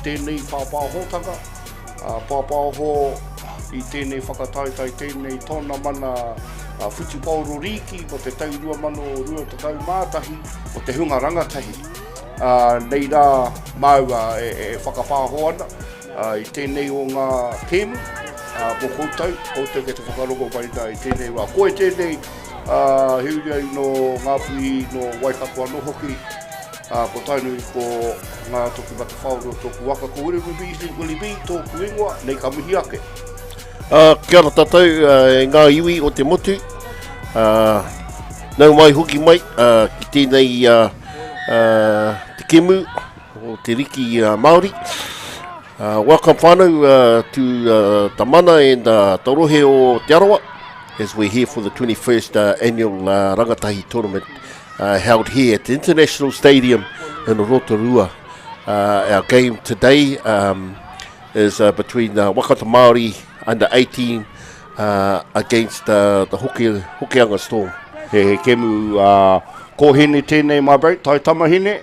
Tēnei pāpāhotanga, pāpāho I tēnei whakataitai tēnei tōna mana whitupauro riki mo te tau 2022 mātahi o te hunga rangatahi. Nei rā mau e whakapāho ana I tēnei o ngā kēmu, mo koutou ke te whakarongo mai nā I tēnei wā. Koe tēnei hiuriai no ngā pui no Waikato anō hoki, ko tainu ko ngā toki mata whauro tōku waka ko ure wili bi tōku ingoa, nei ka mihi ake. Kia ora tātou, ngā iwi o te motu. Nau mai hoki mai, ki tēnei te kemu o te riki Māori. Welcome whānau to Tamana and Taurohe o Te Arawa, as we're here for the 21st annual Rangatahi tournament. Held here at the International Stadium in Rotorua. Our game today is between the Waikato Māori under 18 against the Hokianga Storm. He kemu kohene tēnei my bro, tai tamahine,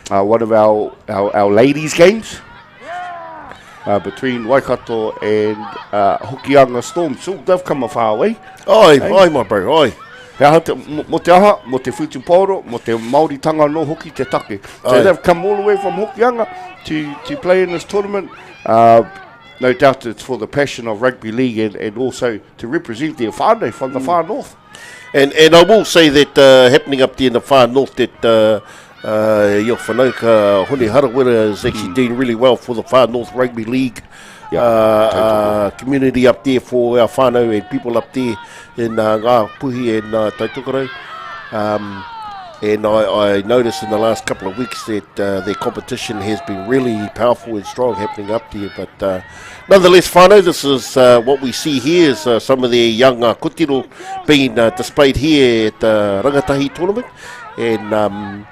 one of our ladies games between Waikato and Hokianga Storm. So they've come a far way. Ai my bro, ai. Mo te aha, mo te whutuporo, mo te Māoritanga no hoki te take. So they've come all the way from Hokianga to play in this tournament. No doubt it's for the passion of rugby league and also to represent their whānau from the far north. And I will say that happening up there in the far north that your whanauka Hone Harawira is actually doing really well for the far north rugby league. Community up there for our whānau and people up there in Ngā Puhi and Taitukarau. And I noticed in the last couple of weeks that their competition has been really powerful and strong happening up there. But nonetheless, whānau, this is what we see here is some of their young kotiro being displayed here at the Rangatahi tournament. And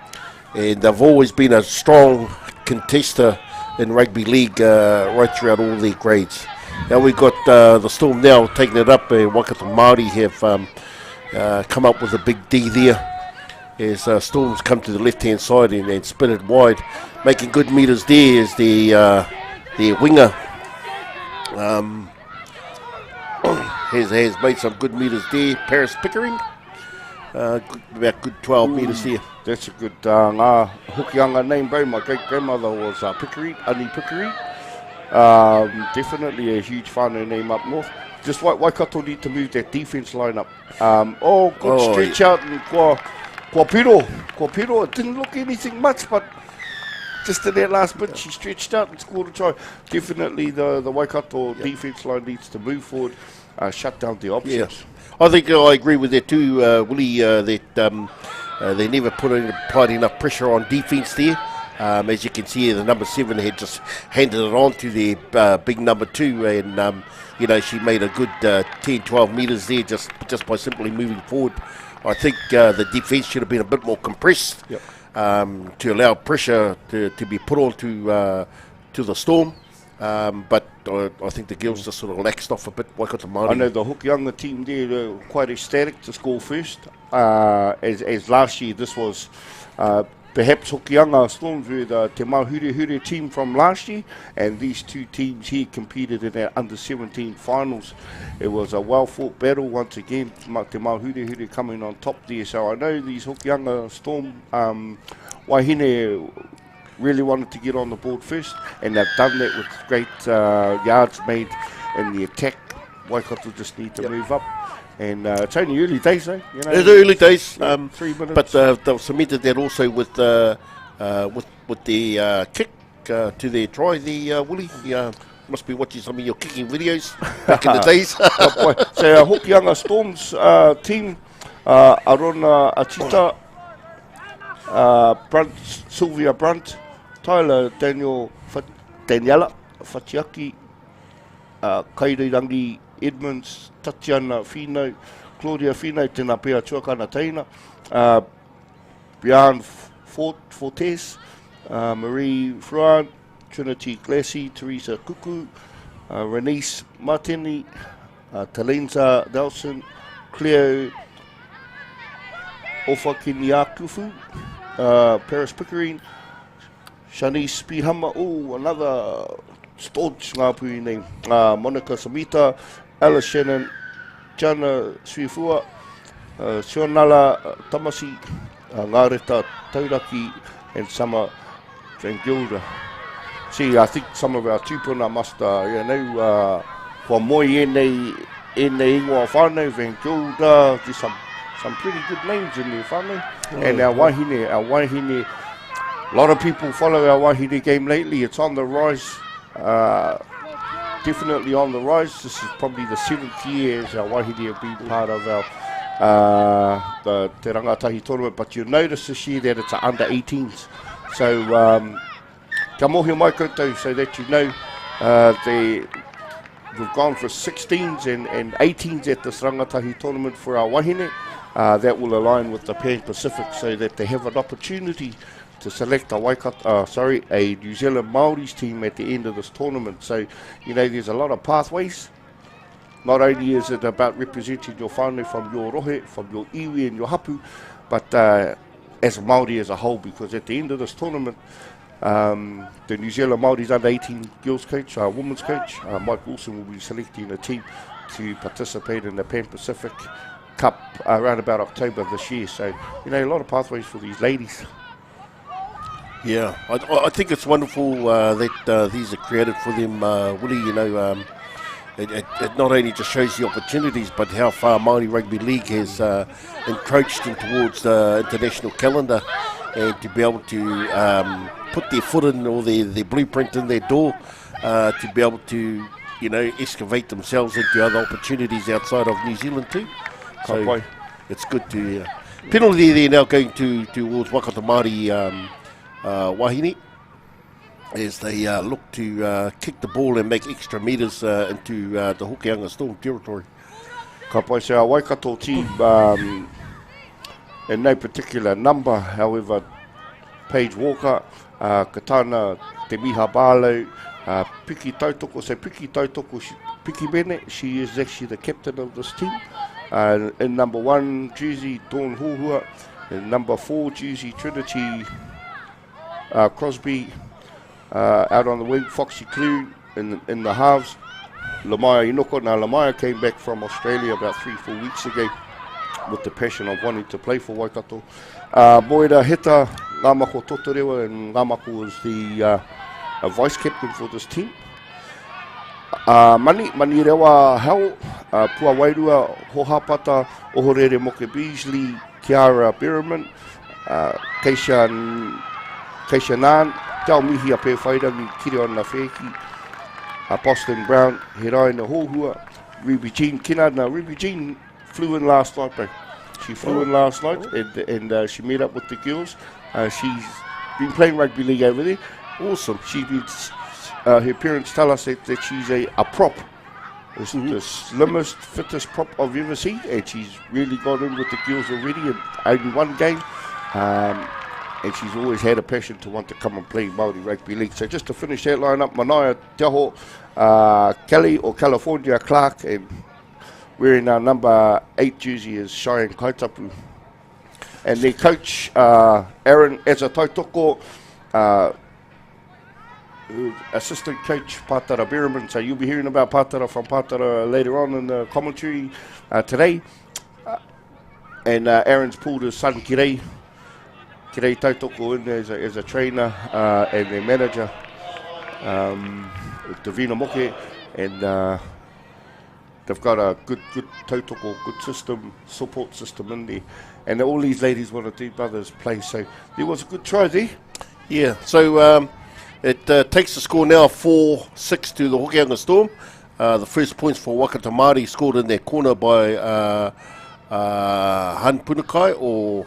they've always been a strong contester in rugby league right throughout all their grades. Now we've got the Storm now taking it up, and Waikato Māori have come up with a big D there as Storms come to the left-hand side and spin it wide, making good metres there as the winger has made some good metres there, Paris Pickering, about good 12 metres there. That's a good ngā Hokianga name, bro. My great-grandmother was Pickering, Ani Pickering. Definitely a huge whānau name up north. Just Waikato need to move that defence line up. Good stretch out and Kua Piro, it didn't look anything much, but just in that last bit, she stretched out and scored a try. Definitely the Waikato defence line needs to move forward, shut down the options. Yes. I think I agree with that too, Willie, that they never applied enough pressure on defence there. As you can see here, the number 7 had just handed it on to their big number 2, and she made a good 10-12 metres there just by simply moving forward. I think the defence should have been a bit more compressed to allow pressure to be put on to the Storm. But I think the girls just sort of laxed off a bit. Waikato Māori. I know the Hokianga team there quite ecstatic to score first. As last year, this was perhaps Hokianga Storms were the Te Mahure team from last year, and these two teams here competed in our under-17 finals. It was a well-fought battle once again, Te Mahure coming on top there. So I know these Hokianga Storm wahine really wanted to get on the board first, and they've done that with great yards made in the attack. Waikato just need to move up. And it's only early days, though. It's early days, 3 minutes. But they've cemented that also with the kick to their try, the Willie. must be watching some of your kicking videos back in the days. So our Hokianga Storms team, Arona Atita, Brunt, Sylvia Brunt, Tyler Daniela Fatiaki, Kairirangi Edmonds, Tatiana Fino, Claudia Fino, tēnā pēr tuakana teina, Bian Fortes, Marie Fruan, Trinity Glassy, Teresa Kuku, Renice Martini, Talenza Nelson, Cleo Ofakiniakufu, Paris Pickering, Shanice Pihama, another staunch ngāpui name, Monica Samita, Alice Shannon, Jana Suifua, Sionala Tamasi, Ngāreta Tauraki, and Summer Van Gilda. See, I think some of our tupuna must, kua moi e nei ingoa whānau, Van Gilda, there's some pretty good names in there whānau. And our wahine, a lot of people follow our wahine game lately. It's on the rise, definitely on the rise. This is probably the 7th year as our wahine have been part of the Te Rangatahi tournament, but you'll notice this year that it's under 18s. So, ka mohi mai koutou, so that you know, we've gone for 16s and 18s at this Rangatahi tournament for our wahine. That will align with the Pan Pacific so that they have an opportunity to select a Waikato, a New Zealand Māoris team at the end of this tournament. So, there's a lot of pathways. Not only is it about representing your whānau from your rohe, from your iwi and your hapu, but as a Māori as a whole, because at the end of this tournament, the New Zealand Māoris under 18 girls coach, women's coach, Mike Wilson will be selecting a team to participate in the Pan Pacific Cup around about October this year. So, a lot of pathways for these ladies. Yeah, I think it's wonderful that these are created for them, Willie. It not only just shows the opportunities, but how far Māori Rugby League has encroached in towards the international calendar, and to be able to put their foot in, or their blueprint in their door, to be able to, excavate themselves into other opportunities outside of New Zealand too. So it's good to penalty there now going towards Waikato Māori wahine, as they look to kick the ball and make extra metres into the Hokianga Storm territory. Ka pai se a Waikato team, in no particular number, however, Paige Walker, Katana Te Miha Barlow, Piki Tautoko, Piki Bennett, she is actually the captain of this team. In number 1 jersey, Dawn Huhua. In number 4 jersey, Trinity Crosby. Out on the wing, Foxy Clue in the halves. Lamaya Inoko. Now, Lamaya came back from Australia about 3-4 weeks ago with the passion of wanting to play for Waikato. Moira Heta, Ngamako Totorewa, and Ngamako is the vice captain for this team. Mani Rewa Hau, Pua Wairua, Hohapata, Ohorere Moke Beasley, Kiara Berriman, Keisha Nan, Tau Mihi Ape Whairangi, Kiri on Nafeki, Boston Brown, Hirai Na Hohua, Ruby Jean Kina. Now, Ruby Jean flew in last night, bro. She flew in last night and she met up with the girls. She's been playing rugby league over there. Awesome. She's been, her parents tell us that she's a prop. It's the slimmest, fittest prop I've ever seen, and she's really got in with the girls already in only one game. And she's always had a passion to want to come and play Māori Rugby League. So just to finish that line up, Manaia Te Kelly or California Clark, and wearing our number 8 jersey is Cheyenne Kaitapu. And their coach, Aaron Ezatautoko, assistant coach Pātara Berriman. So you'll be hearing about Pātara from Pātara later on in the commentary today. And Aaron's pulled his son Kirei Tautoko in as a trainer and their manager, Davina Moke, and they've got a good Tautoko, good system, support system in there. And all these ladies want to do brothers play, so there was a good try there. Yeah, so It takes the score now 4-6 to the Hokianga Storm. The first points for Waikato Māori scored in their corner by Han Punakai or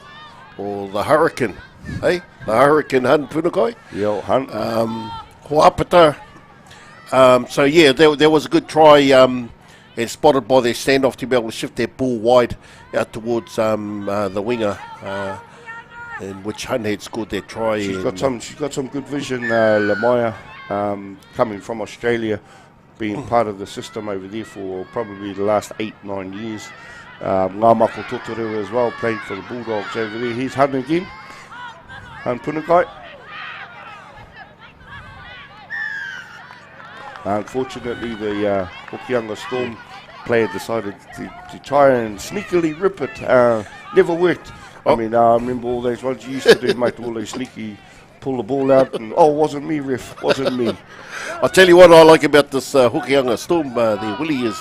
the Hurricane. Hey, the Hurricane Han Punakai. Yeah, Han. Hoapata. So yeah, there was a good try and spotted by their standoff to be able to shift their ball wide out towards the winger, in which Hun had scored their try. She's got some good vision, Lamaya, coming from Australia, being part of the system over there for probably the last 8-9 years. Ngāmako Totoro as well, playing for the Bulldogs over there. Here's Hun again. Han Punakai. Unfortunately, the Hokianga Storm player decided to try and sneakily rip it. Never worked. I mean, I remember all those ones you used to do, mate, all those sneaky pull the ball out and, wasn't me, ref, wasn't me. I'll tell you what I like about this Hokianga Storm, Willie, is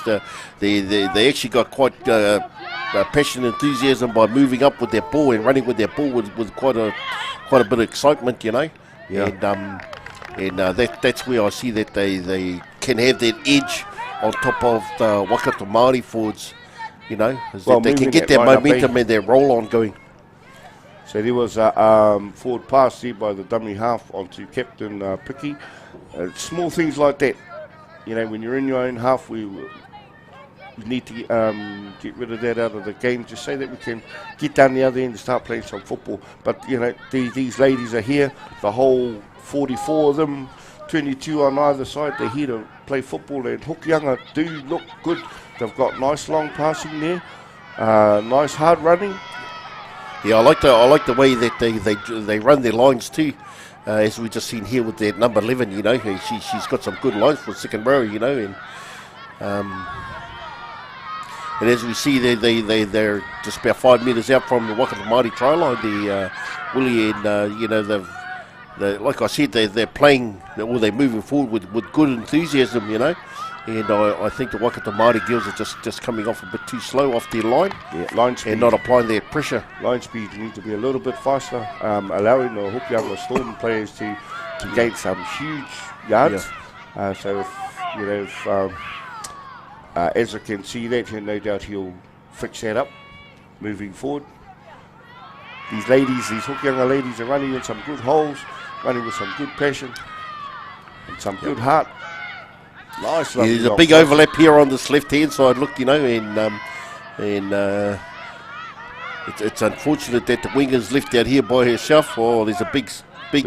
they actually got quite passion and enthusiasm by moving up with their ball and running with their ball with quite a bit of excitement, you know. Yeah. And that's where I see that they can have that edge on top of the Waikato Māori forwards, you know, that they can get their momentum and their roll on going. So there was a forward pass there by the dummy half onto Captain Picky. Small things like that, you know, when you're in your own half, we need to get rid of that out of the game just so that we can get down the other end and start playing some football. But, you know, these ladies are here, the whole 44 of them, 22 on either side, they're here to play football, and Hokianga do look good. They've got nice long passing there, nice hard running. Yeah, I like the way that they run their lines too, as we just seen here with their number 11. You know, she's got some good lines for second row. You know, and as we see, they're just about 5 metres out from the Waikato Māori try line. The Willie and you know they like I said, they're playing, or they're moving forward with good enthusiasm. You know. And I think the Waikato Māori girls are just coming off a bit too slow off their line, line speed, and not applying their pressure. Line speed need to be a little bit faster, allowing the Hokianga Storm players to gain some huge yards. Yeah. So if, you know, if Ezra can see that, no doubt he'll fix that up moving forward. These Hokianga ladies are running in some good holes, running with some good passion and some good heart. Nice. Yeah, there's a big overlap here on this left-hand side. Look, you know, and it's unfortunate that the winger's left out here by herself. Oh, there's a big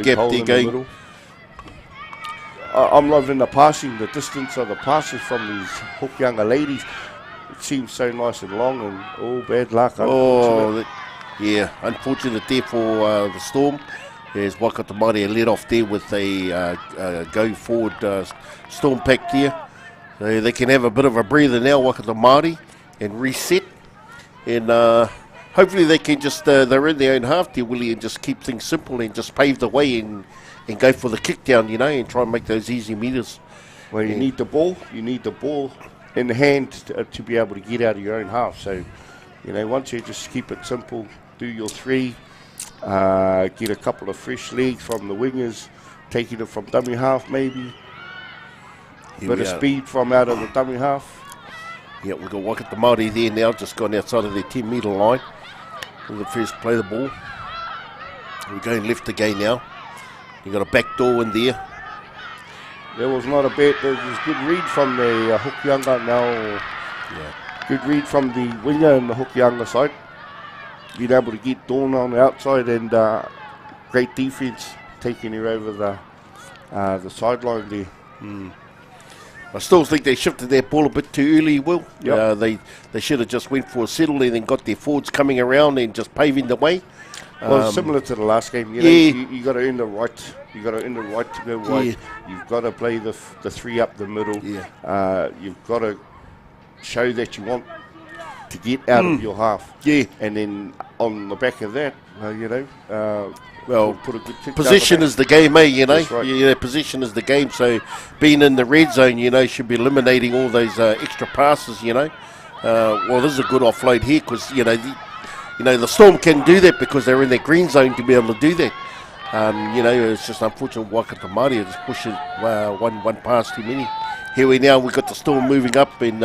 gap there going. I'm loving the passing, the distance of the passes from these Hokianga ladies. It seems so nice and long, and bad luck. Yeah, unfortunate there for the Storm. As Waikato Māori led off there with a go forward Storm pack there. So they can have a bit of a breather now, Waikato Māori, and reset. And hopefully they can just, they're in their own half there, Willie, and just keep things simple and just pave the way and go for the kick down, you know, and try and make those easy meters. Well, you need the ball. You need the ball in the hand to be able to get out of your own half. So, you know, once you just keep it simple, do your three, get a couple of fresh legs from the wingers, taking it from dummy half maybe. Bit of speed from out of the dummy half. Yeah, we've got Waikato Māori there now, just gone outside of their 10-metre line. We'll the first play the ball. We're going left again now. You've got a back door in there. There was not a bad, there was good read from the Hokianga now. Yeah. Good read from the winger in the Hokianga side. Being able to get Dawn on the outside, and great defence taking her over the sideline there. I still think they shifted their ball a bit too early, Will. Yep. They should have just went for a settle and then got their forwards coming around and just paving the way. Well, similar to the last game, you know, you got to earn the right. You got to earn the right to go wide. Yeah. You've got to play the three up the middle. Yeah. You've got to show that you want to get out of your half. Yeah. And then on the back of that, you know, well, put a good kick. position is the game, you know. That's right. Yeah, position is the game. So being in the red zone, you know, should be eliminating all those extra passes, you know. Well, this is a good offload here because, you know, the Storm can do that because they're in their green zone to be able to do that. It's just unfortunate Waikato Māori just pushing one pass too many. Here we've got the Storm moving up, and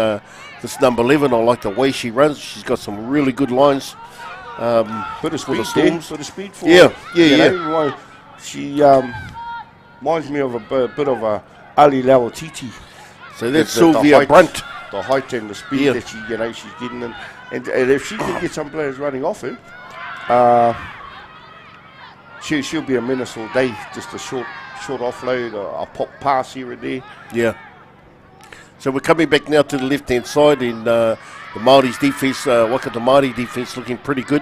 this number 11, I like the way she runs. She's got some really good lines. Bit of for the speed, Storms. bit of speed for Yeah, her. yeah. She reminds me of a bit of a Ali Lauatiti. So that's Sylvia Brunt. The height and the speed that she's getting in. And if she can get some players running off her, she'll be a menace all day. Just a short offload, a pop pass here and there. Yeah. So we're coming back now to the left-hand side, and the Māori's defence, Waikato Māori defence, looking pretty good.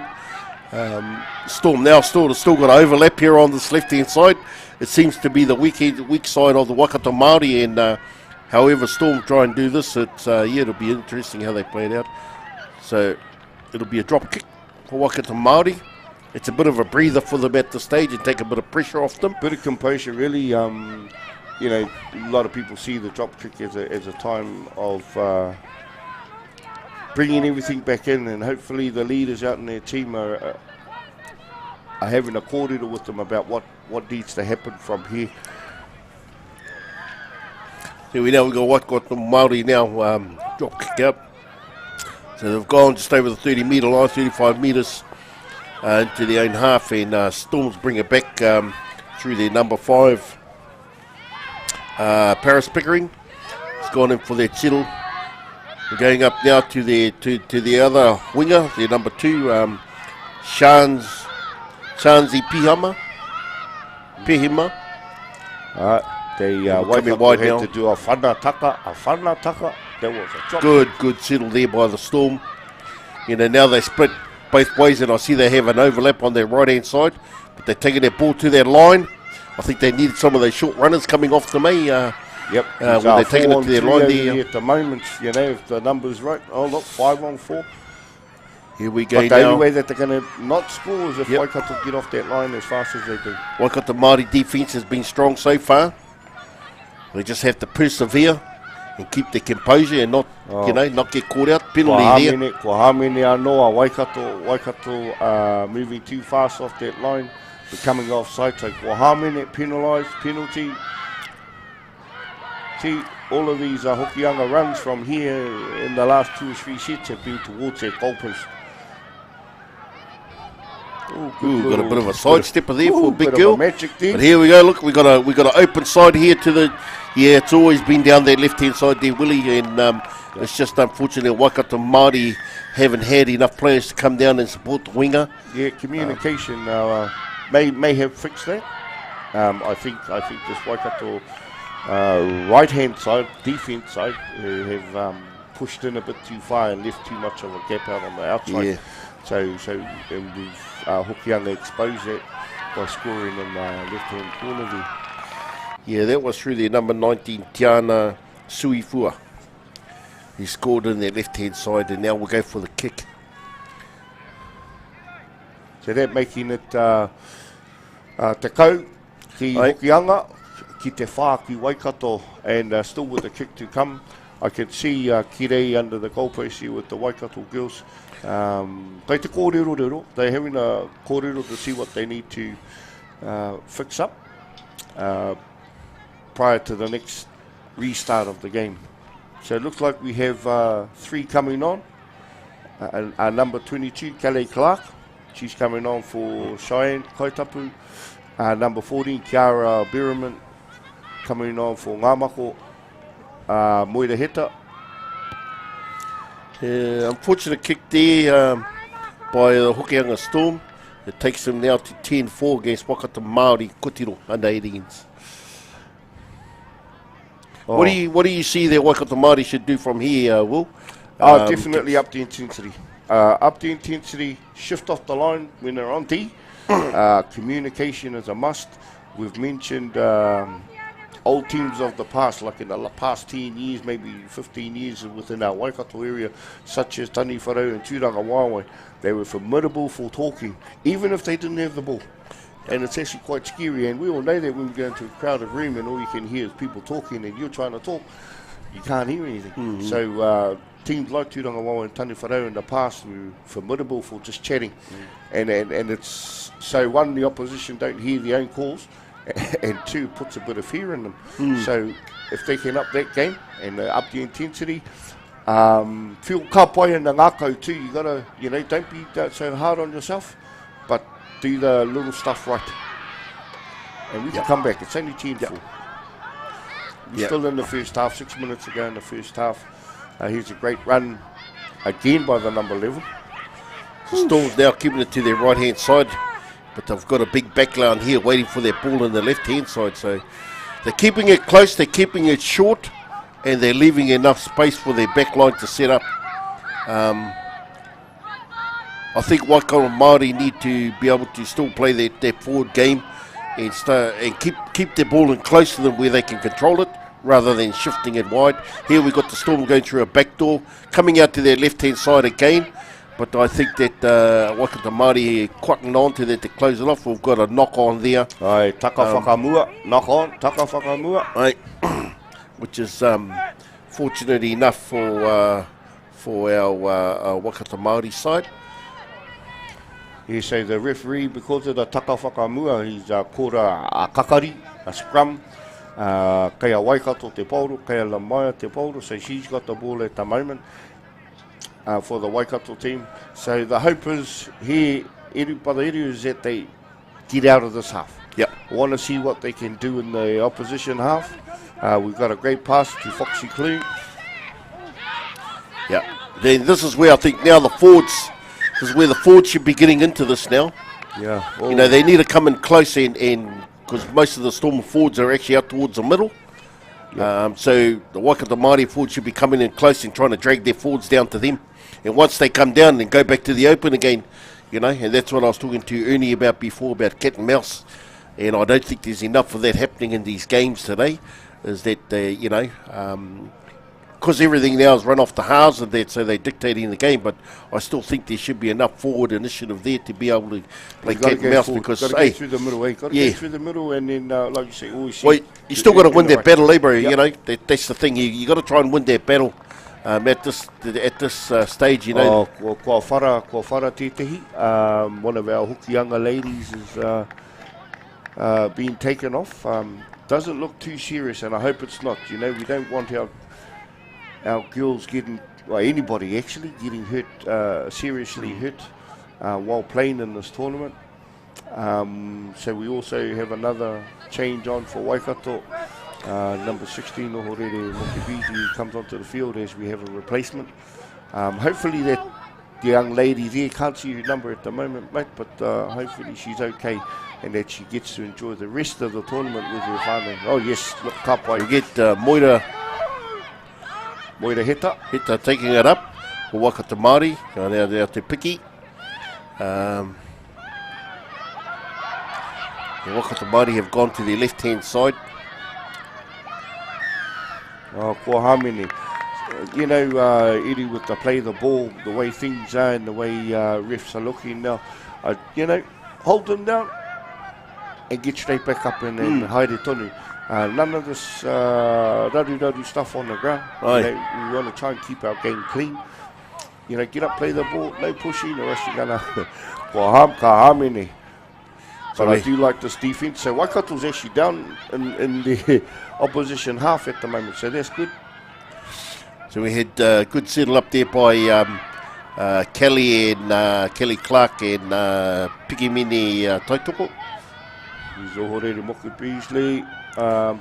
Storm now still got overlap here on this left-hand side. It seems to be the weak side of the Waikato Māori, and however Storm try and do this, it'll be interesting how they play it out. So it'll be a drop kick for Waikato Māori. It's a bit of a breather for them at the stage and take a bit of pressure off them. Bit of composure, really. A lot of people see the drop kick as a time of bringing everything back in, and hopefully the leaders out in their team are having a kōrero with them about what needs to happen from here. So we've got Waikato Māori now drop kick out. So they've gone just over the 30 metre line, 35 metres into their own half, and Storms bring it back through their number 5. Paris Pickering has gone in for their chittle. We're going up now to the other winger, their number 2, Shanzi Pihima. They Waikato had to do a whanataka. That was a drop. Good settle there by the Storm. Now they split both ways, and I see they have an overlap on their right-hand side, but they're taking their ball to their line. I think they need some of those short runners coming off to me. Yep. When they're taking it to their line there. At the moment, if the number's right. Oh, look, 5 on 4. Here we go now. But the only way that they're going to not score is if Waikato get off that line as fast as they do. Waikato Māori defence has been strong so far. They just have to persevere and keep their composure and not get caught out. Penalty there. Ko hamene anoa, Waikato moving too fast off that line, becoming offside. So ko hamene penalised, penalty. See, all of these Hokianga runs from here in the last 2 or 3 sets have been towards their goalpost. Got a bit of a sidestepper there for a big girl. But here we go. Look, we got an open side here to the. Yeah, it's always been down that left-hand side there, Willie, and it's just unfortunate Waikato Māori haven't had enough players to come down and support the winger. Yeah, communication may have fixed that. I think this Waikato right-hand side, defence side, have pushed in a bit too far and left too much of a gap out on the outside. Yeah. So we've Hokianga exposed that by scoring in the left-hand corner there. Yeah, that was through their number 19, Tiana Suifua. He scored in their left-hand side, and now we'll go for the kick. So that making it te kau ki Hokianga, ki te whā ki Waikato, and still with the kick to come. I can see Kirei under the goalpost here with the Waikato girls. Kei te kōrero rero. They're having a kōrero to see what they need to fix up prior to the next restart of the game. So it looks like we have 3 coming on. Number 22, Kelly Clark. She's coming on for Cheyenne Kaitapu. Number 14, Kiara Berriman, coming on for Ngāmako. Moira Heta. Unfortunate kick there by the Hokianga Storm. It takes them now to 10-4 against Waikato Māori Kotiro under 18s. What do you see that Waikato Māori should do from here, Will? Definitely up the intensity. Up the intensity, shift off the line when they're on D. Communication is a must. We've mentioned old teams of the past, like in the past 10 years, maybe 15 years within our Waikato area, such as Tani Wharau and Tūranga Waewae. They were formidable for talking, even if they didn't have the ball. And it's actually quite scary, and we all know that when we go into a crowded room and all you can hear is people talking and you're trying to talk, you can't hear anything. Mm-hmm. So teams like Tūranga Wawa and Tani Wharau in the past were formidable for just chatting. And it's so one, the opposition don't hear their own calls, and two, puts a bit of fear in them. So if they can up that game and up the intensity, feel ka pai in the ngākau too. You gotta, don't be so hard on yourself, but do the little stuff right. And we can come back. It's only 10-4. We're still in the first half, 6 minutes ago in the first half. Here's a great run again by the number 11. Storm's now keeping it to their right-hand side, but they've got a big backline here waiting for their ball on the left-hand side. So they're keeping it close, they're keeping it short, and they're leaving enough space for their backline to set up. I think Waikato Māori need to be able to still play their forward game and keep their ball in close to them where they can control it, rather than shifting it wide. Here we've got the Storm going through a back door, coming out to their left-hand side again. But I think that Waikato Māori quitting on to that to close it off. We've got a knock-on there. Ai, taka whakamua, knock-on, taka whakamua. Ai, which is fortunate enough for our Waikato Māori side. Yeah, so the referee, because of the taka whakamua, he's kora a kakari, a scrum. Kaya Waikato te pauru, kaya Lamaya te pauru, so she's got the ball at the moment for the Waikato team. So the hope is here, is that they get out of this half. Yep. Want to see what they can do in the opposition half. We've got a great pass to Foxy Clue. Yeah. Then this is where I think now the forwards should be getting into this now. Yeah. You know, they need to come in close and because most of the Storm forwards are actually out towards the middle. Yep. So the Waikato Māori forwards should be coming in close and trying to drag their forwards down to them. And once they come down, then go back to the open again, and that's what I was talking to Ernie about before, about cat and mouse. And I don't think there's enough of that happening in these games today, is that, because everything now is run off the halves and that, so they're dictating the game, but I still think there should be enough forward initiative there to be able to play cat and mouse, because got to get through the middle, got to get through the middle, and then like you say, always. Well, you still got to win that battle, bro. That's the thing. You got to try and win that battle at this stage, Oh, kua whara tētahi. One of our Hokianga ladies is being taken off. Doesn't look too serious, and I hope it's not. We don't want our girls getting, well, anybody actually getting hurt, seriously hurt while playing in this tournament. So we also have another change on for Waikato. Number 16, Ohorere Mokibiti, comes onto the field as we have a replacement. Hopefully that the young lady there, can't see her number at the moment, mate, but hopefully she's okay and that she gets to enjoy the rest of the tournament with her family. Oh yes, look, kapai. You get Moira Heta taking it up for Waikato Māori, now te piki. The Waikato Māori have gone to the left-hand side. Oh, kua hamene. Iri with the play the ball, the way things are and the way refs are looking now, hold them down and get straight back up and haere tonu. None of this radu stuff on the ground. We want to try and keep our game clean. Get up, play the ball, no pushing, or else you're going to ka hamene. But I do like this defence. So Waikato's actually down in the opposition half at the moment, so that's good. So we had good settle up there by Kelly Clark and Pikimini Taitoko. Here's Ohorere Moku Beasley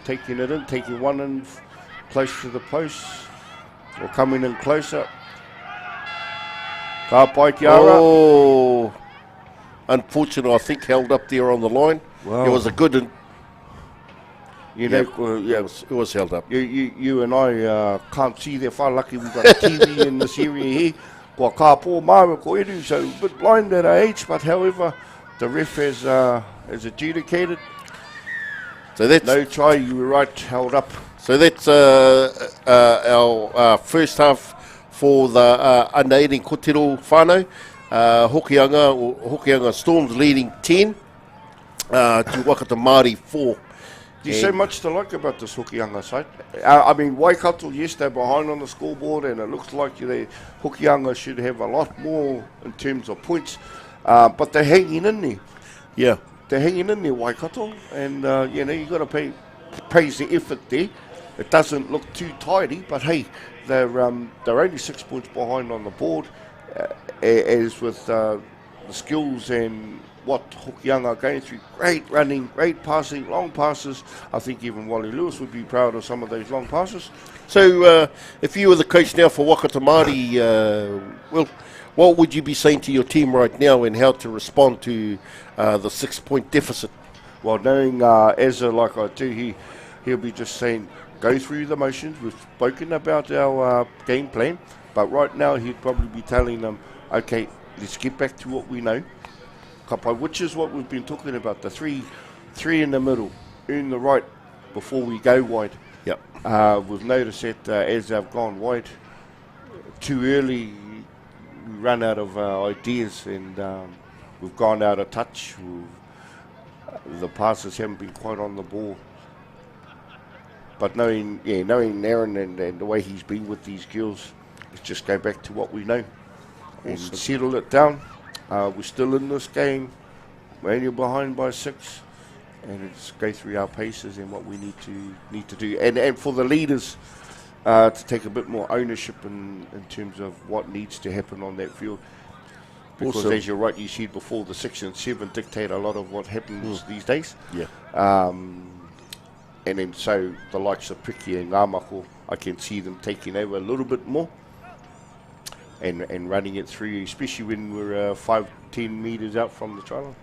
taking it in, taking one in close to the post, or coming in closer. Ka pai ki ara. Oh, unfortunate, I think, held up there on the line. Wow. It was a good one. It was held up. You and I can't see that far. Lucky we've got a TV in this area here. Kua ka pō māua ko eru, so a bit blind at our age, but however, the ref has adjudicated. So that's no try, you were right, held up. So that's our first half for the under 18 Kotiro whānau. Hokianga Storms leading 10 to Waikato Māori 4. There's so much to like about this Hokianga side. I mean, Waikato, yes, they're behind on the scoreboard, and it looks like Hokianga should have a lot more in terms of points, but they're hanging in there. Yeah. They're hanging in there, Waikato, and you've got to praise the effort there. It doesn't look too tidy, but hey, they're only 6 points behind on the board, as with the skills and what Hokianga are going through. Great running, great passing, long passes. I think even Wally Lewis would be proud of some of those long passes. So, if you were the coach now for Waikato Māori, well, what would you be saying to your team right now and how to respond to the 6 point deficit? Well, knowing Ezra like I do, he'll be just saying, go through the motions. We've spoken about our game plan, but right now he'd probably be telling them, okay, let's get back to what we know. Which is what we've been talking about, the three in the middle, earn the right before we go wide. Yep. We've noticed that as they've gone wide too early, we run out of ideas, and we've gone out of touch. The passes haven't been quite on the ball. But knowing Aaron and the way he's been with these girls, let's just go back to what we know and settle it down. We're still in this game. We're only behind by 6, and let's go through our paces and what we need to do. And for the leaders to take a bit more ownership in terms of what needs to happen on that field. Because as you're right, you said before, the 6 and 7 dictate a lot of what happens these days. Yeah. And then so the likes of Piki and Ngāmako, I can see them taking over a little bit more. And running it through, especially when we're 5-10 metres out from the try line.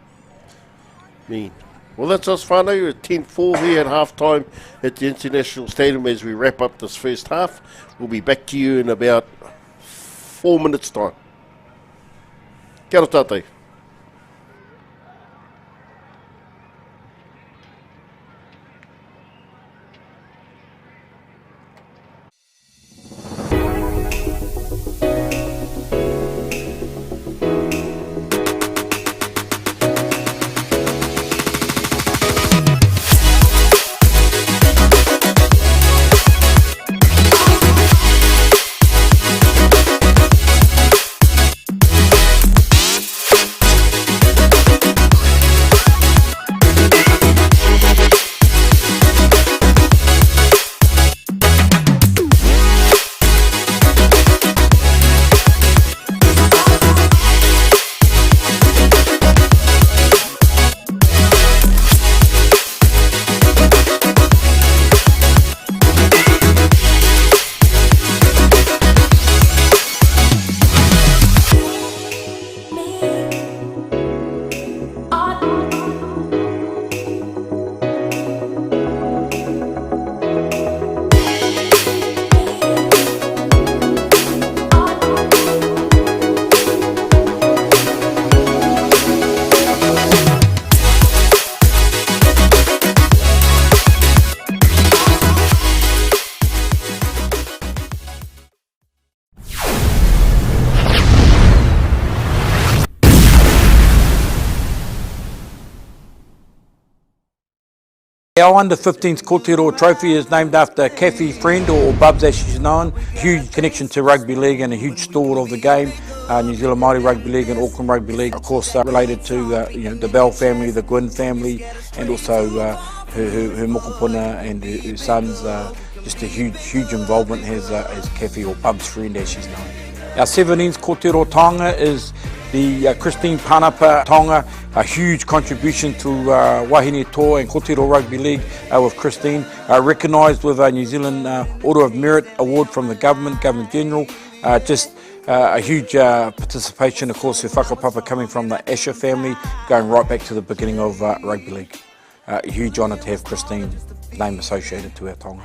Yeah. Well, that's us, whānau, at 10-4 here at half-time at the International Stadium as we wrap up this first half. We'll be back to you in about 4 minutes' time. Kia ora tātou. Our under 15s Kotiro trophy is named after Kathy Friend, or Bubs as she's known. Huge connection to rugby league and a huge stalwart of the game. New Zealand Māori Rugby League and Auckland Rugby League, of course, related to the Bell family, the Gwyn family, and also her mokopuna and her sons. Just a huge involvement has Kathy, or Bubs Friend as she's known. Our 17s Kotiro taonga is the Christine Panapa taonga, a huge contribution to Wahine Toa and Kotiro Rugby League with Christine, recognised with a New Zealand Order of Merit Award from the Government General. Just a huge participation, of course, her whakapapa coming from the Asher family, going right back to the beginning of rugby league. A huge honour to have Christine's name associated to our taonga.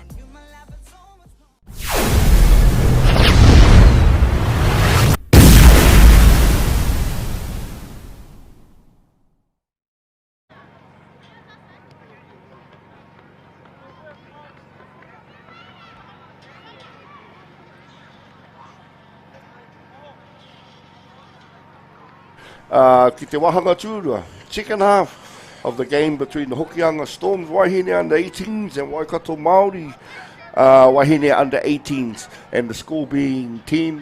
Ki te wahanga tūrua. Second half, of the game between the Hokianga Storms, Wahine under 18s, and Waikato Māori Wahine under 18s, and the score being 10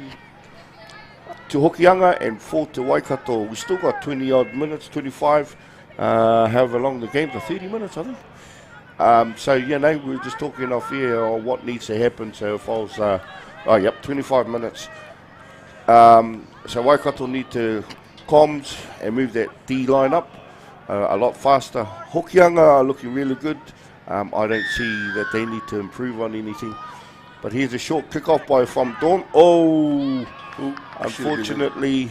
to Hokianga and 4 to Waikato. We still got 20 odd minutes, 25, however long the game's, 30 minutes I think. So you know, we were just talking off here on what needs to happen. So if I was, 25 minutes. So Waikato need to comms and move that D line up a lot faster. Hokianga are looking really good. I don't see that they need to improve on anything. But here's a short kickoff from Dawn. Unfortunately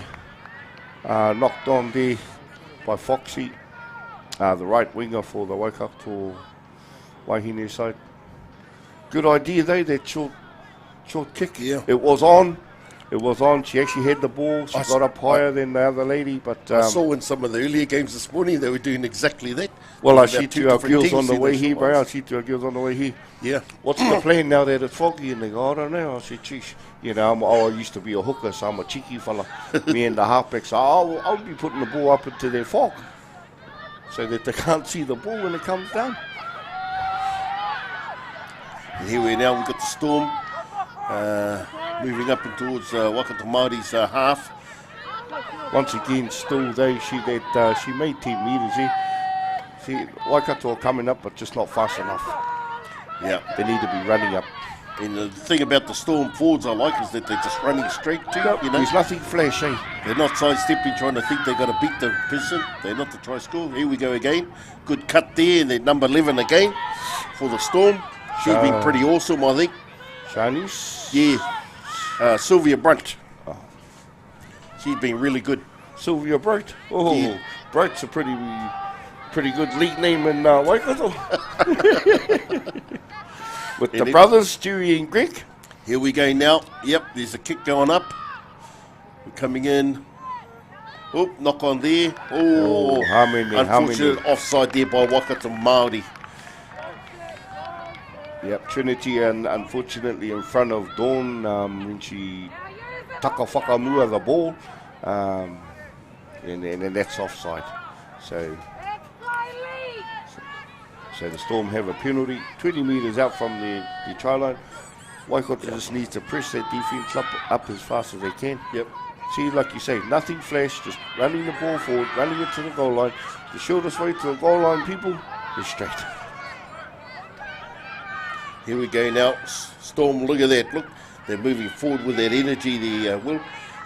knocked on there by Foxy, the right winger for the Waikato Wahine side. Good idea though, that short kick. Yeah. It was on. She actually had the ball. She got up higher than the other lady. But I saw in some of the earlier games this morning they were doing exactly that. Well, I see two girls on the way here, bro. I see two girls on the way here. Yeah. What's the plan now that it's foggy? And they go, I don't know. I said, geez, you know, I used to be a hooker, so I'm a cheeky fella. Me and the halfback, so I'll be putting the ball up into their fog so that they can't see the ball when it comes down. And here we now, we've got the Storm moving up and towards Waikato Māori's half. Once again, still though, she made 10 metres here. See, Waikato are coming up, but just not fast enough. Yeah. They need to be running up. And the thing about the Storm forwards I like is that they're just running straight to you. There's nothing flash, eh? They're not sidestepping, trying to think they've got to beat the person. They're not to try score. Here we go again. Good cut there, and they're number 11 again for the Storm. She's been pretty awesome, I think. Shanice? Yeah. Sylvia Brunt. Oh. She's been really good. Sylvia Brunt? Oh, yeah. Brunt's a pretty good league name in Waikato. With the brothers, Stewie and Greg. Here we go now. Yep, there's a kick going up. We're coming in. Oh, knock on there. Oh, unfortunate offside there by Waikato Māori. Yep, Trinity, and unfortunately in front of Dawn when she taka whakamua the ball, and that's offside. So the Storm have a penalty, 20 metres out from the try line. Waikato just needs to press that defence up as fast as they can. Yep. See, like you say, nothing flash, just running the ball forward, running it to the goal line. The shortest way to the goal line, people, is straight. Here we go now. Storm, look at that. Look, they're moving forward with that energy there, Will.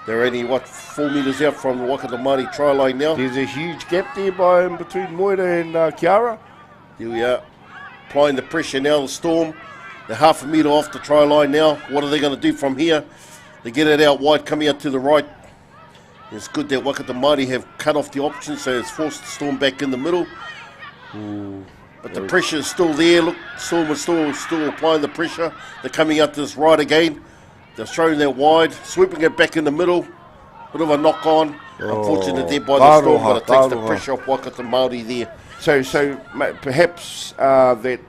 They're only, 4 metres out from the Waikato Māori try line now. There's a huge gap there between Moira and Kiara. Here we are. Applying the pressure now, the Storm. They're half a metre off the try line now. What are they going to do from here? They get it out wide, coming out to the right. It's good that Waikato Māori have cut off the option, so it's forced the Storm back in the middle. Ooh. But the pressure is still there. Look, Storm is still applying the pressure. They're coming out to this right again. They're throwing that wide, sweeping it back in the middle. Bit of a knock on. Unfortunate there by the Storm, but it takes the pressure off Waikato Māori there. So perhaps that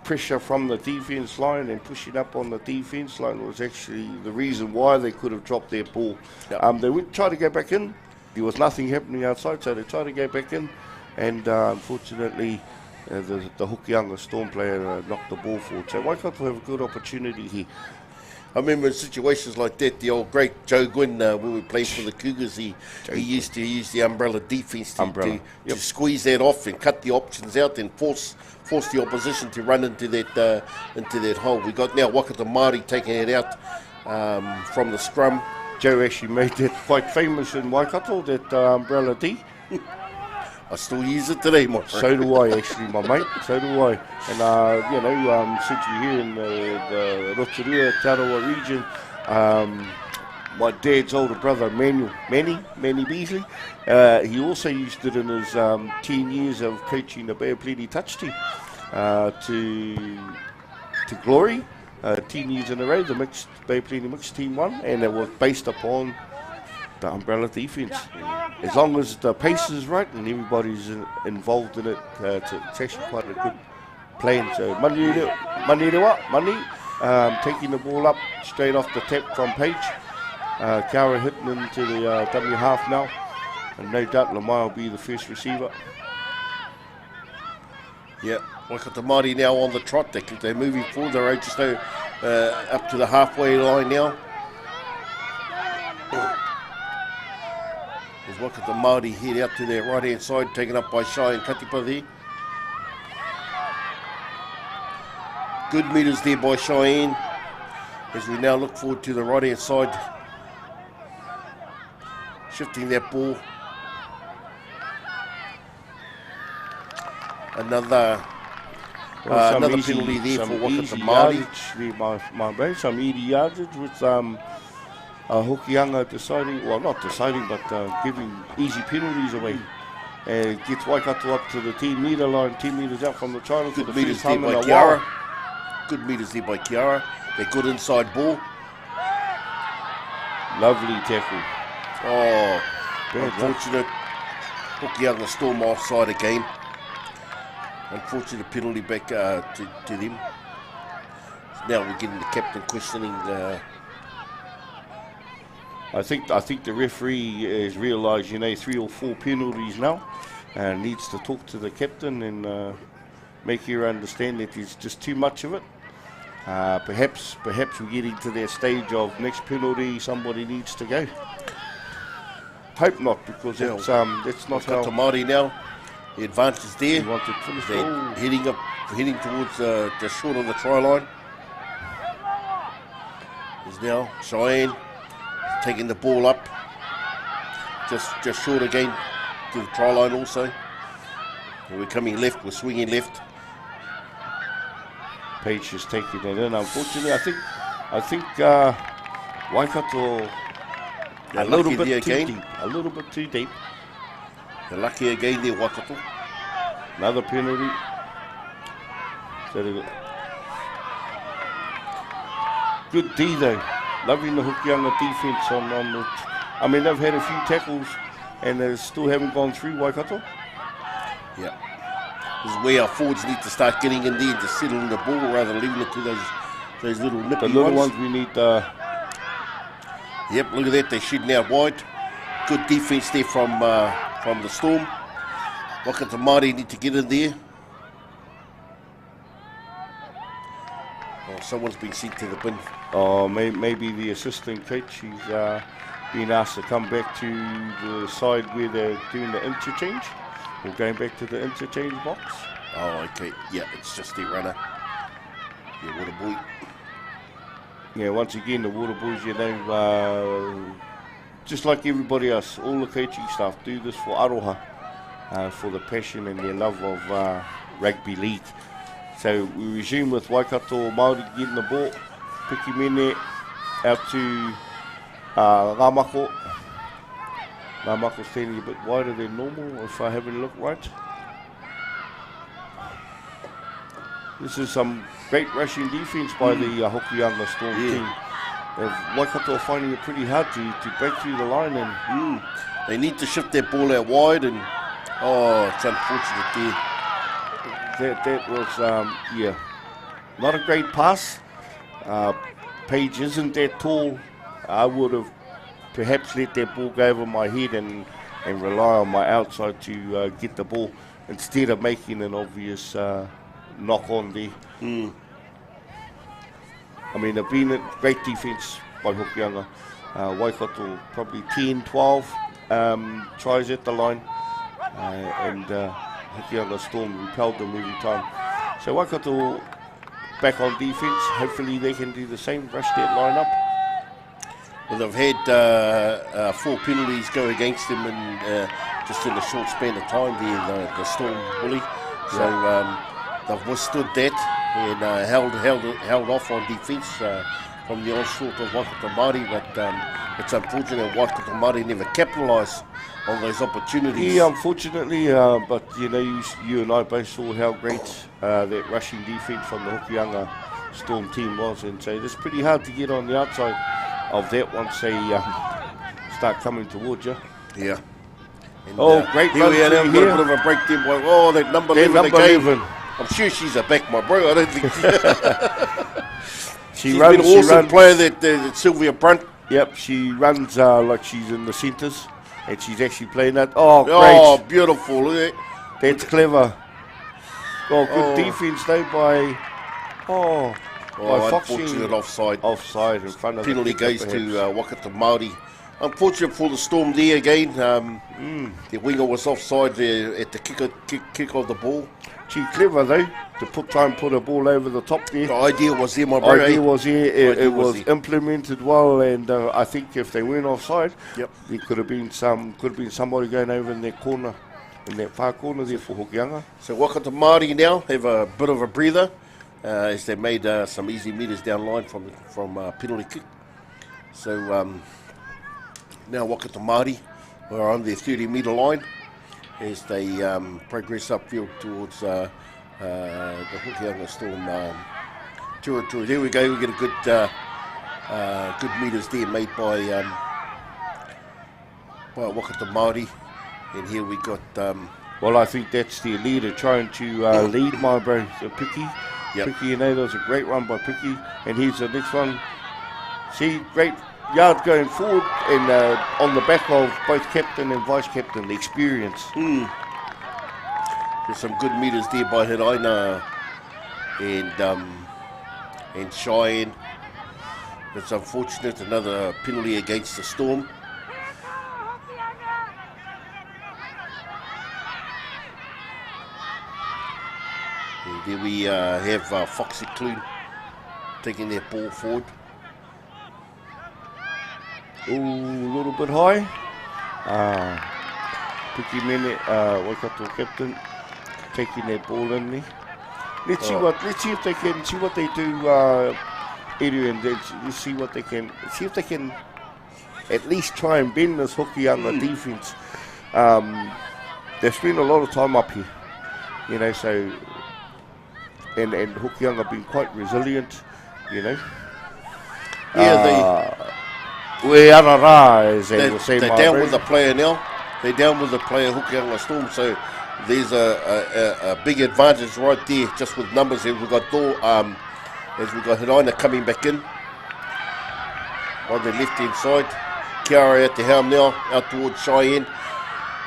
pressure from the defence line and pushing up on the defence line was actually the reason why they could have dropped their ball. Yep. They went try to go back in. There was nothing happening outside, so they tried to go back in, and unfortunately the Hokianga Storm player knocked the ball forward. So Waikato have a good opportunity here. I remember in situations like that, the old great Joe Gwynn, when we played for the Cougars, he used to use the umbrella defence to squeeze that off and cut the options out and force the opposition to run into that hole. We got now Waikato Māori taking it out from the scrum. Joe actually made that quite famous in Waikato, that umbrella D. I still use it today, my friend. So do I, actually, my mate. So do I. And, since you're here in the Rotorua, Tarawa region, my dad's older brother, Manny Beasley, he also used it in his 10 years of coaching the Bay of Plenty touch team to glory. 10 years in a row, the Bay of Plenty mixed team won, and it was based upon the umbrella defence. As long as the pace is right and everybody's involved in it, it's actually quite a good plan. So Mani, taking the ball up straight off the tap from Page. Kara hitting into the W half now, and no doubt Lamar will be the first receiver. Yeah, Waikato Māori now on the trot. They're moving forward. They're just up to the halfway line now. There's Waikato Māori head out to their right-hand side, taken up by Shai and Katipa there. Good metres there by Cheyenne, as we now look forward to the right-hand side. Shifting that ball. Another penalty there for Waikato Māori. Some easy yardage with Hokianga deciding, well not deciding, but giving easy penalties away. Gets Waikato up to the 10 metre line, 10 metres out from the try line. Good metres there by Kiara. Good metres there by Kiara. They're good inside ball. Lovely tackle. Oh, unfortunate. Hokianga Storm offside again. Unfortunate penalty back to them. Now we're getting the captain questioning. I think the referee has realised, 3 or 4 penalties now, and needs to talk to the captain and make her understand that there's just too much of it. Perhaps we're getting to that stage of next penalty, somebody needs to go. Hope not, because that's not how. Māori now, the advantage is there. They're heading towards the short of the try line. Is now Cheyenne taking the ball up, just short again to the try line also. And we're coming left, we're swinging left. Page is taking it in. Unfortunately, I think Waikato a little bit too deep. A little bit too deep. They're lucky again there, Waikato. Another penalty. So good D though. Loving the Hokianga defence on the. I mean, they've had a few tackles and they still haven't gone through Waikato. Yeah. This is where our forwards need to start getting in there and just settling the ball rather than leaving it to those little nippy ones. We need. Yep, look at that. They're shooting out wide. Good defence there from the Storm. Waikato Māori need to get in there. Oh, someone's been sent to the bin. Oh, maybe the assistant coach. He's been asked to come back to the side where they're doing the interchange. Or going back to the interchange box. Oh, okay. Yeah, it's just the runner. Yeah, what a boy. Yeah, once again, the Water Boys, just like everybody else, all the coaching staff do this for aroha, for the passion and their love of rugby league. So we resume with Waikato Māori getting the ball, Pikimene out to Ramako. Ramako's standing a bit wider than normal, if I haven't looked right. This is some great rushing defence by the Hokianga Storm team. Waikato are finding it pretty hard to break through the line, and they need to shift their ball out wide, and it's unfortunate there. That was not a great pass. Page isn't that tall. I would have perhaps let that ball go over my head and rely on my outside to get the ball instead of making an obvious knock on there. I mean, they've been a great defence by Hokianga. Waikato probably 10, 12 tries at the line, and Hokianga Storm repelled them every time. So Waikato back on defence. Hopefully they can do the same, rush that line up. Well, they've had 4 penalties go against them just in a short span of time there, the Storm bully. So they've withstood that and held off on defence from the onslaught of Waikato Māori, but it's unfortunate Waikato Māori never capitalise on those opportunities. Yeah, unfortunately, but you and I both saw how great that rushing defence from the Hokianga Storm team was, and so it's pretty hard to get on the outside of that once they start coming towards you. Yeah. And, great here run we are now, here. got a bit of a break there. Oh, that number 11 again. I'm sure she's a back, my bro. I don't think she's been an awesome player, that Sylvia Brunt. Yep, she runs like she's in the centres, and she's actually playing that. Oh, great. Oh, beautiful. Look at that. That's clever. Oh, good defence though by Foxy. Unfortunate offside. Offside in front of Penalty the kicker, goes to perhaps. Waikato Māori. Unfortunate for the Storm there again. The winger was offside there at the kick of the ball. Gee, clever though, to try and put a ball over the top there. The idea was there, my brother. Idea was here, it was there. implemented well, and I think if they weren't offside, Yep. there could have been somebody going over in that corner, in that far corner there for Hokianga. So Waikato Māori now have a bit of a breather as they made some easy meters down line from penalty kick. So now Waikato Māori are on their 30-metre line as they progress upfield towards the Hokianga Storm territory. There we go. We get a good meters there made by Waikato Māori, and here we got. Well, I think that's their leader trying to lead, my bro, so Picky. Yep. Picky, you know, that was a great run by Picky, and here's the next one. See, great yard going forward, and on the back of both captain and vice captain, the experience. There's some good meters there by Hiraina and Cheyenne. It's unfortunate, another penalty against the Storm. And there we have Foxy Clune taking their ball forward. Ooh, a little bit high. Picky Mene, Waikato captain, taking their ball in there. Let's see if they can see what they do, Edu, and let's see what they can see if they can at least try and bend this Hokianga defence. They've spent a lot of time up here, you know, so and Hokianga have been quite resilient, you know. Yeah, we are as they will say. They're down with the player now. They're down with the player Hokianga Storm, so there's a big advantage right there just with numbers. As we got Hiraina coming back in on the left hand side. Kiara at the helm now, out towards Cheyenne.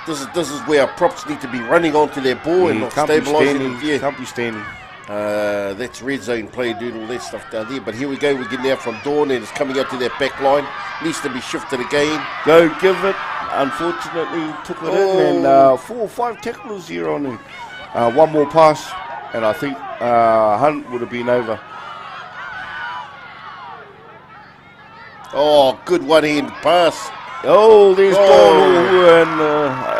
This is where our props need to be running onto their ball and not stabilising. Yeah, can't be standing. That's red zone play, doing all that stuff down there. But here we go, we're getting out from Dawn and it's coming out to their back line. Needs to be shifted again. Go give it. Unfortunately, took it in, and 4 or 5 tacklers here on him. One more pass, and I think Hunt would have been over. Oh, good one-hand pass. Oh, there's ball and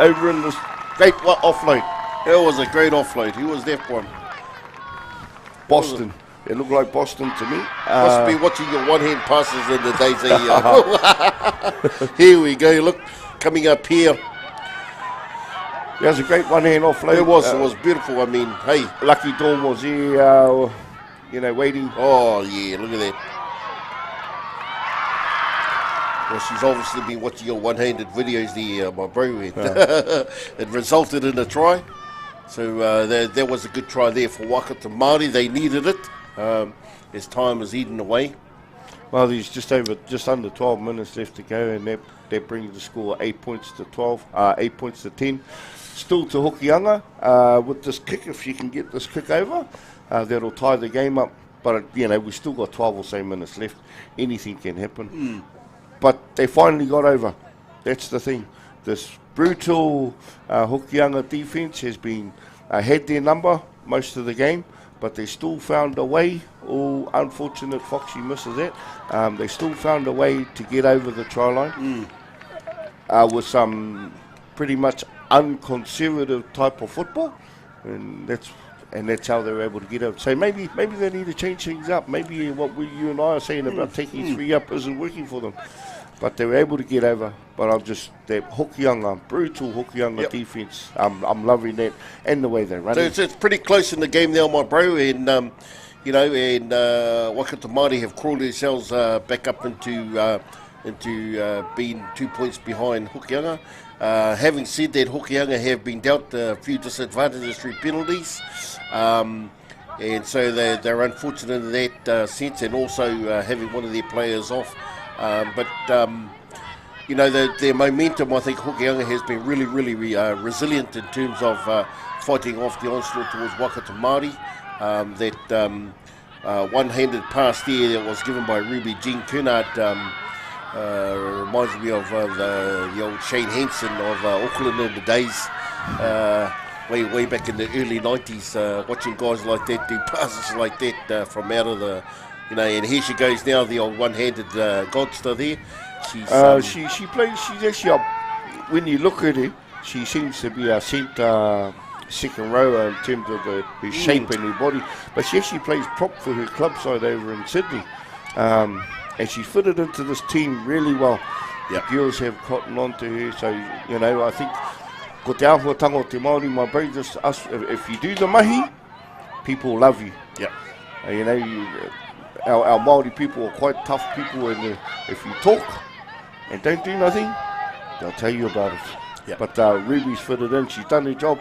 over in the great offload. That was a great offload. Who was that one? Boston. It looked like Boston to me. Must be watching your one-hand passes in the days of Here we go. Look, coming up here. That was a great one-hand offload. It was beautiful. I mean, hey. Lucky Dawn was here, you know, waiting. Oh, yeah, look at that. Well, she's obviously been watching your one-handed videos there, my bro. It resulted in a try. So there was a good try there for Waikato Māori. They needed it as time was eating away. Well, there's just under 12 minutes left to go, and that brings the score 8 points to 10. Still to Hokianga with this kick. If you can get this kick over, that'll tie the game up. But you know, we still got 12 or so minutes left. Anything can happen. But they finally got over. That's the thing. This brutal Hokianga defence has been had their number most of the game, but they still found a way. Oh, unfortunate Foxy misses that. They still found a way to get over the try line with some pretty much unconservative type of football, and that's how they were able to get over. So maybe they need to change things up. Maybe what you and I are saying about taking 3 up isn't working for them. But they were able to get over. But that Hokianga, brutal Hokianga defence, I'm loving that and the way they run. So it's pretty close in the game now, my bro, and you know, and Waikato Māori have crawled themselves back up into being 2 points behind Hokianga. Having said that, Hokianga have been dealt a few disadvantages through penalties, and so they're unfortunate in that sense, and also having one of their players off. But you know, their momentum, I think Hokianga has been really, really resilient in terms of fighting off the onslaught towards Waikato Māori. That one-handed pass there that was given by Ruby Jean Kennard reminds me of the old Shane Henson of Auckland in the days, way back in the early 90s, watching guys like that do passes like that from out of the, you know, and here she goes now, the old one-handed godster there. She plays, she's actually, when you look at her, she seems to be a centre second rower in terms of her shape and her body, but she actually plays prop for her club side over in Sydney. And she's fitted into this team really well. The girls have cottoned on to her, so, you know, I think ko te āhuatanga o te Māori, my brothers, us, if you do the mahi, people love you. You know, our Māori people are quite tough people, and if you talk and don't do nothing, they'll tell you about it. But Ruby's fitted in, she's done her job.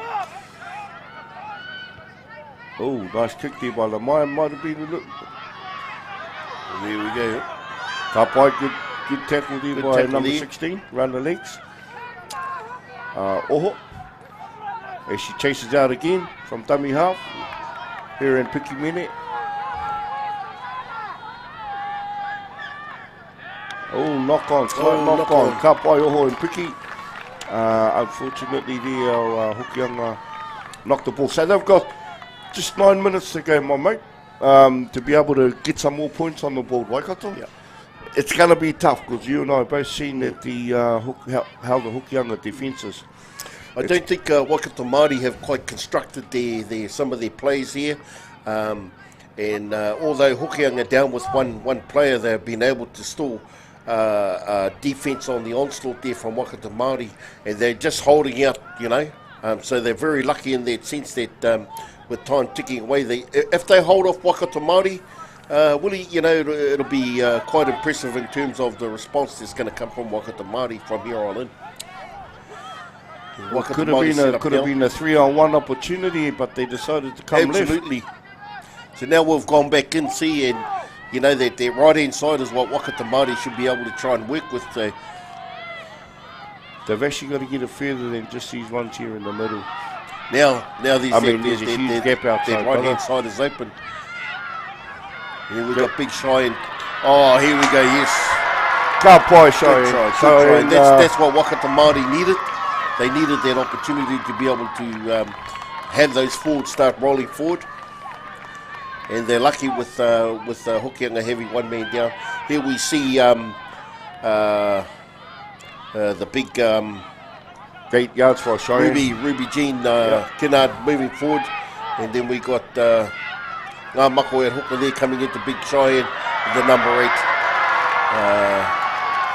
Oh, nice kick there by Lamaya, might have been a look. There we go. Kapai, good tackle there by number 16, round the legs. Oho, as she chases out again from dummy half, here in Piki Mene. Oh, knock on, knock on. Kapai Oho and Piki. Unfortunately, there, Hokianga knocked the ball. So they've got just 9 minutes to go, my mate, to be able to get some more points on the board, Waikato. It's going to be tough because you and I have both seen that how the Hokianga defence is. I don't think Waikato Māori have quite constructed some of their plays here. And although Hokianga down with one player, they've been able to still defence on the onslaught there from Waikato Māori, and they're just holding out, you know. So they're very lucky in that sense that with time ticking away, if they hold off Waikato Māori, Willie, you know, it'll be quite impressive in terms of the response that's going to come from Waikato Māori from here on in. Could have been a 3-on-1 opportunity, but they decided to come left. Absolutely. So now we've gone back in, see, and you know that their right-hand side is what Waikato Māori should be able to try and work with. So they've actually got to get it further than just these ones here in the middle. Now there's a huge gap outside. Their right-hand side is open. Here we've got Big Shy. Oh, here we go, yes. Kapai Shy. So that's what Waikato Māori needed. They needed that opportunity to be able to have those forwards start rolling forward. And they're lucky with Hokianga having one man down. Here we see the big great yards for Shy. Ruby Jean Kennard moving forward. And then we got Ngā Mako and Hoka there coming into Big Cheyenne, the number 8.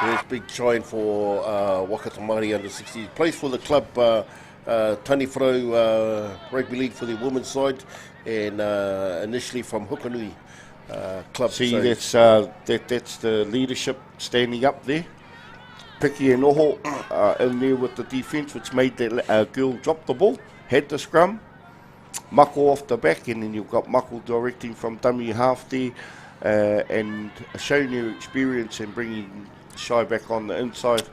There's Big Cheyenne for Waikato Māori under 16. Plays for the club Tani Wharau Rugby League for the women's side, and initially from Hukanui club. See, that's the leadership standing up there. Piki and Oho in there with the defence, which made that girl drop the ball, had the scrum. Mako off the back, and then you've got Mako directing from dummy half there, and showing your experience and bringing Shy back on the inside.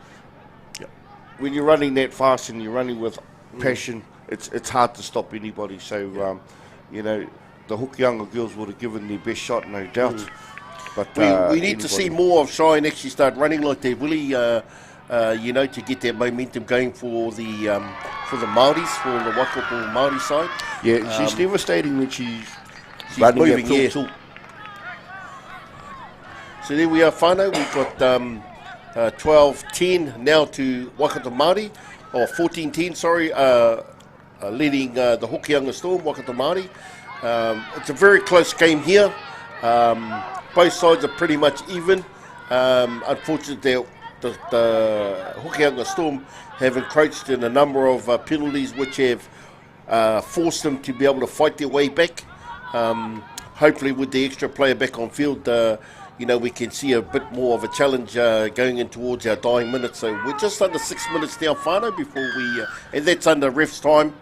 When you're running that fast and you're running with passion, it's hard to stop anybody. So, you know, the Hokianga girls would have given their best shot, no doubt. But we need to see more of Shy and actually start running like that, Willie. You know, to get that momentum going for the Māoris, for the Waikato Māori side. Yeah, she's devastating when she's running moving, So there we are, whānau. We've got 12-10 now to Waikato Māori, or 14-10, sorry, leading the Hokianga Storm, Waikato Māori. It's a very close game here. Both sides are pretty much even. Unfortunately, the Hokianga Storm have encroached in a number of penalties which have forced them to be able to fight their way back. Hopefully with the extra player back on field, you know, we can see a bit more of a challenge going in towards our dying minutes. So we're just under 6 minutes now, whānau, before we, and that's under ref's time.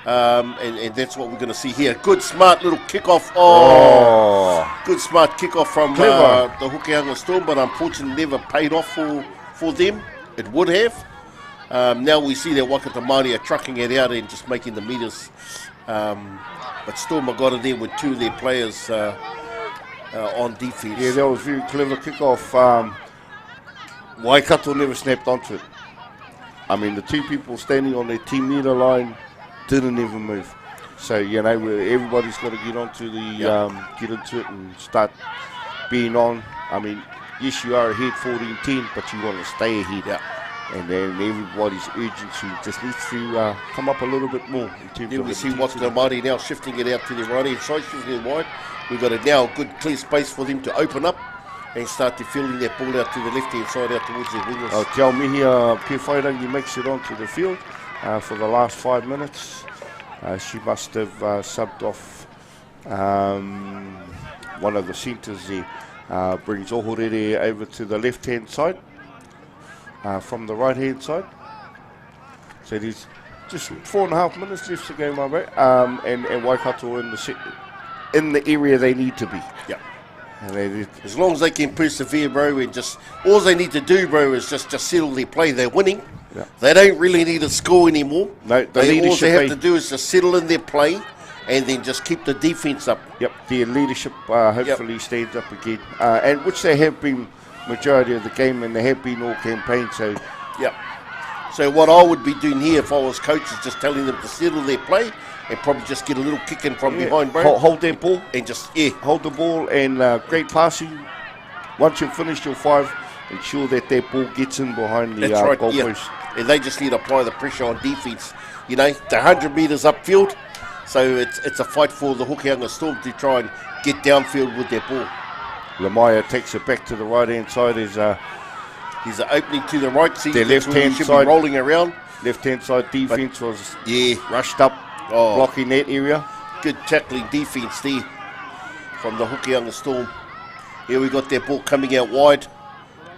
And that's what we're going to see here. Good, smart little kickoff. Good, smart kickoff from the Hokianga Storm, but unfortunately never paid off for them. it would have. Now we see that Waikato Māori are trucking it out and just making the meters. But Storm got it there with two of their players on defence. Yeah, that was very clever kick-off. Waikato never snapped onto it. I mean, the two people standing on their 10-metre line didn't even move. So, you know, everybody's got to get onto the, get into it and start being on. I mean, yes, you are ahead 14-10, but you want to stay ahead. Yeah. And then everybody's urgency just needs to come up a little bit more. In terms Then of we see Waikato Māori now shifting it out to their right hand side, shifting it wide. We've got it now, a good clear space for them to open up and start to fielding that ball out to the left hand side, out towards their wingers. Te ao mihi Pia Whairangi makes it onto the field for the last 5 minutes. She must have subbed off one of the centres there. Brings Ohorere over to the left hand side from the right hand side. So there's just 4.5 minutes left to go, my mate. And Waikato in the area they need to be. Yeah. And as long as they can persevere, bro, and just all they need to do, bro, is just settle their play. They're winning. Yeah. They don't really need to score anymore. No, all they have to do is just settle in their play and then just keep the defence up. Yep, their leadership hopefully stands up again, and which they have been majority of the game, and they have been all campaign. So, yep. So what I would be doing here if I was coach is just telling them to settle their play and probably just get a little kick in from behind, bro. Hold their ball and just hold the ball and great passing. Once you've finished your 5, ensure that their ball gets in behind the goal post. And they just need to apply the pressure on defence. You know, they're 100 metres upfield, so it's a fight for the Hokianga Storm to try and get downfield with their ball. Lamaya takes it back to the right hand side. There's an opening to the right. See, their left hand side rolling around. Left hand side defence was rushed up, blocking that area. Good tackling defence there from the Hokianga Storm. Here we got their ball coming out wide.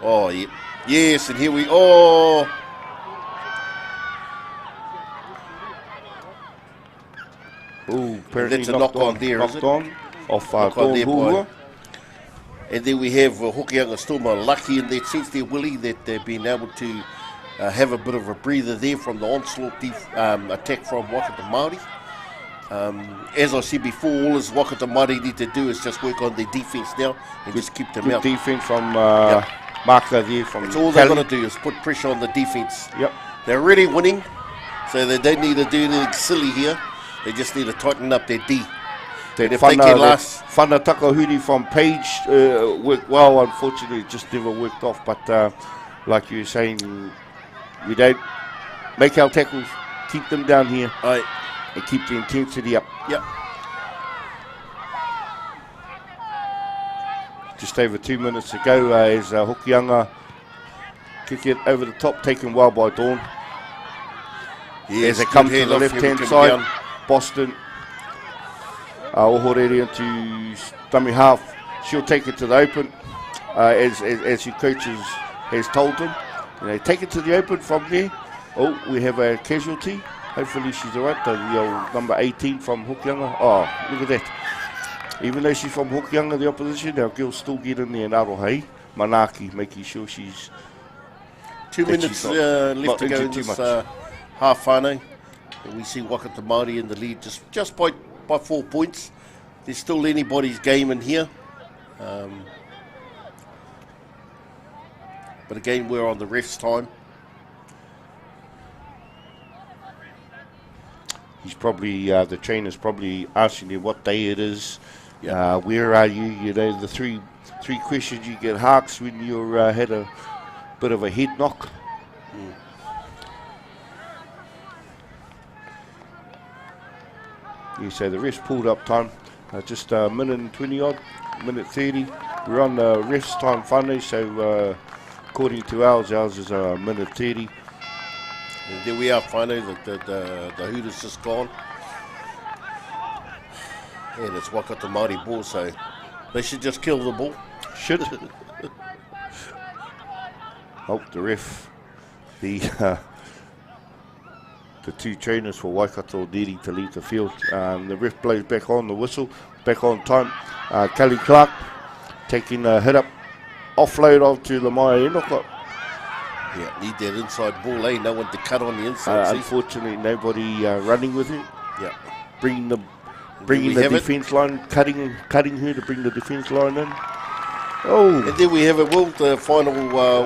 Oh yeah, yes, and here we apparently that's a knock on there, knocked is it? On off Dawn Hua. And then we have Hokianga Storm are lucky in that sense there, Willie, that they've been able to have a bit of a breather there from the onslaught attack from Waikato Māori. As I said before, all this Waikato Māori need to do is just work on their defence now and just keep them out. Good defence from Marker there. That's all they've got to do is put pressure on the defence. Yep. They're already winning, so they don't need to do anything silly here. They just need to tighten up their D. That if they can last... Whana Takahuri from Page worked well. Unfortunately, it just never worked off. But like you were saying, we don't make our tackles, keep them down here, and keep the intensity up. Yep. Just over 2 minutes to go as Hokianga kick it over the top, taken well by Dawn. Yes, as they come to the left-hand side, down. Boston, Ohorere into dummy half. She'll take it to the open, as your coach has told them. You know, take it to the open from there. Oh, we have a casualty. Hopefully she's all right. The old number 18 from Hokianga. Oh, look at that. Even though she's from Hokianga, the opposition, our girls still get in there and Arohei. Manaki, making sure she's... 2 minutes left to go in this half whānau. We see Waikato Māori in the lead just by 4 points. There's still anybody's game in here. But again, we're on the ref's time. He's probably, the trainer's probably asking you what day it is. Where are you? You know, the three questions you get asked when you had a bit of a head knock. Yeah, so the ref's pulled up time. Just a minute and 20 odd, minute 30. We're on the ref's time whānau, so according to ours is a minute 30. And there we are, whānau, the Hooters just gone. And it's Waikato Māori ball, so they should just kill the ball. Should. Oh, the ref, the two trainers for Waikato needing to leave the field. The ref blows back on the whistle, back on time. Kelly Clark taking a hit up, offload onto Lamaya Enoka. Yeah, need that inside ball, eh? No one to cut on the inside. Unfortunately, nobody running with it. Yeah. Bringing the have it. defence line, cutting her to bring the defence line in. Oh. And then we have it, Will, the final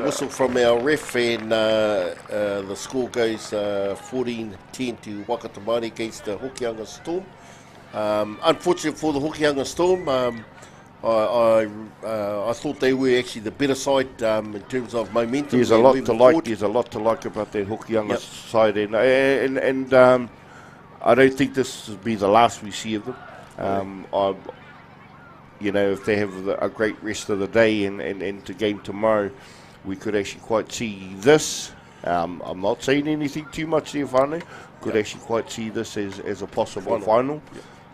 whistle from our ref, and the score goes 14-10 to Waikato Māori against the Hokianga Storm. Unfortunately for the Hokianga Storm, I thought they were actually the better side in terms of momentum. There's a lot to like. There's a lot to like about that Hokianga side, and I don't think this will be the last we see of them. If they have a great rest of the day and the game tomorrow, we could actually quite see this. I'm not saying anything too much there, whānau. Could actually quite see this as a possible final.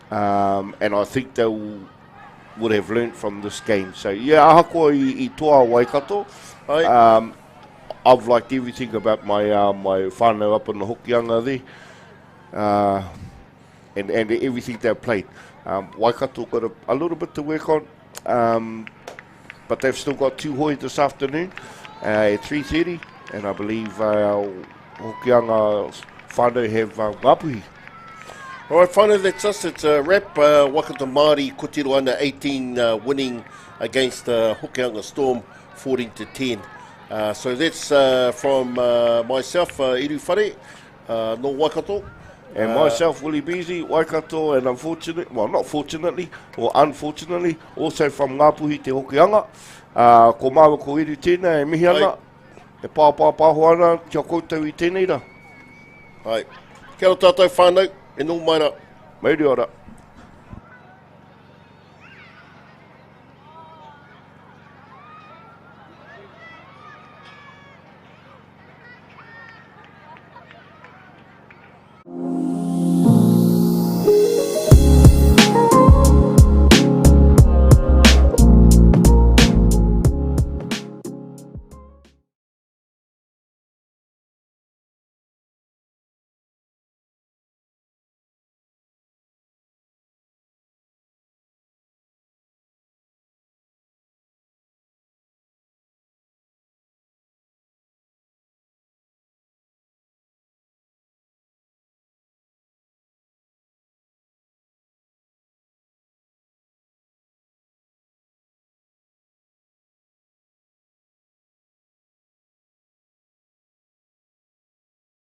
And I think they would have learnt from this game. So, ahako I toa Waikato. I've liked everything about my whānau up in the Hokianga there. And everything they've played. Waikato got a little bit to work on, but they've still got two hoi this afternoon at 3:30, and I believe Hokianga whānau have Ngāpuhi. All right, whānau, that's us. It's a wrap. Waikato Māori Kotiro under 18 winning against Hokianga Storm 14-10. So that's from myself, Iru Whare, no Waikato. And myself, Willie Beasley, Waikato, and unfortunately, also from Ngāpuhi te Hokianga. Ko māua ko iru tēnā e mihi ana, e pāpāpāho ana, kia koutou I tēnei rā. Kia ora tātou whānau, e nō mai rā. Mauri ora.